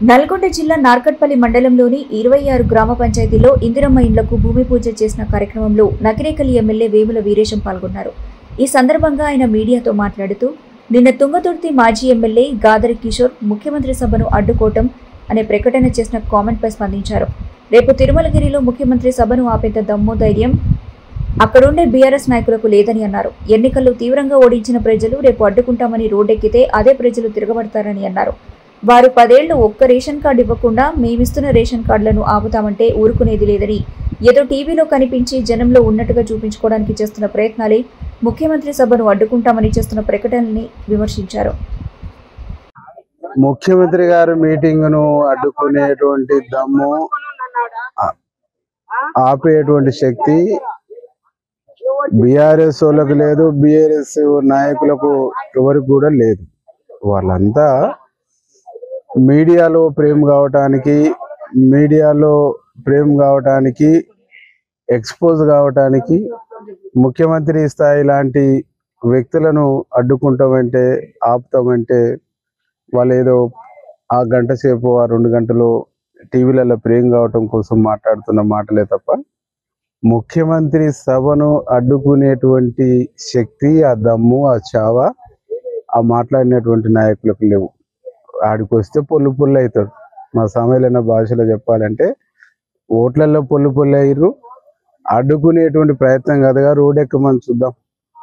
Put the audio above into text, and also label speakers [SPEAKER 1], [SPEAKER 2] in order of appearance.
[SPEAKER 1] నల్గొండ జిల్లా నార్కట్పల్లి మండలంలోని 26 గ్రామ పంచాయతీల్లో ఇందిరమ్మ ఇండ్లకు భూమి పూజ చేసిన కార్యక్రమంలో నకిరేకల్ ఎమ్మెల్యే వేముల వీరేశం పాల్గొన్నారు. ఈ సందర్భంగా ఆయన మీడియాతో మాట్లాడుతూ, నిన్న తుంగతుర్తి మాజీ ఎమ్మెల్యే గాదరి కిషోర్ ముఖ్యమంత్రి సభను అడ్డుకోవటం అనే ప్రకటన చేసిన కామెంట్పై స్పందించారు. రేపు తిరుమలగిరిలో ముఖ్యమంత్రి సభను ఆపేంత దమ్ము ధైర్యం అక్కడుండే బీఆర్ఎస్ నాయకులకు లేదని అన్నారు. ఎన్నికల్లో తీవ్రంగా ఓడించిన ప్రజలు రేపు అడ్డుకుంటామని రోడ్డెక్కితే అదే ప్రజలు తిరగబడతారని అన్నారు. వారు 10 ఏళ్లు ఒక్క రేషన్ కార్డు ఇవ్వకుండా మేమిస్తున్న రేషన్ కార్డులను ఆపుతామంటే ఊరుకునేది లేదని, ఏదో టీవీలో కనిపించి జనంలో ఉన్నట్టుగా చూపించుకోవడానికి చేస్తున్న ప్రయత్నాలే ముఖ్యమంత్రి సభను అడ్డుకుంటామని చేస్తున్న ప్రకటనల్ని విమర్శించారు.
[SPEAKER 2] ముఖ్యమంత్రి గారి మీటింగ్ను అడ్డుకునేటువంటి దమ్ము, ఆపేటువంటి శక్తి బీఆర్ఎస్ వాళ్ళకు లేదు, బీఆర్ఎస్ నాయకులకు ఎవరికి కూడా లేదు. వాళ్ళంతా మీడియాలో ప్రేమ కావటానికి ఎక్స్పోజ్ కావటానికి ముఖ్యమంత్రి స్థాయి లాంటి వ్యక్తులను అడ్డుకుంటామంటే, ఆపుతామంటే వాళ్ళు ఏదో ఆ గంట సేపు ఆ 2 గంటలు టీవీలలో ప్రేమ కావటం కోసం మాట్లాడుతున్న మాటలే తప్ప ముఖ్యమంత్రి సభను అడ్డుకునేటువంటి శక్తి, ఆ దమ్ము, ఆ చావ ఆ మాట్లాడినటువంటి నాయకులకు లేవు. ఆడికి వస్తే పొల్లు అవుతాడు. మా సమైలైన భాషలో చెప్పాలంటే ఓట్లలో పొల్లు అయ్యారు. అడ్డుకునేటువంటి ప్రయత్నం కదగా రోడ్ ఎక్కమని చూద్దాం.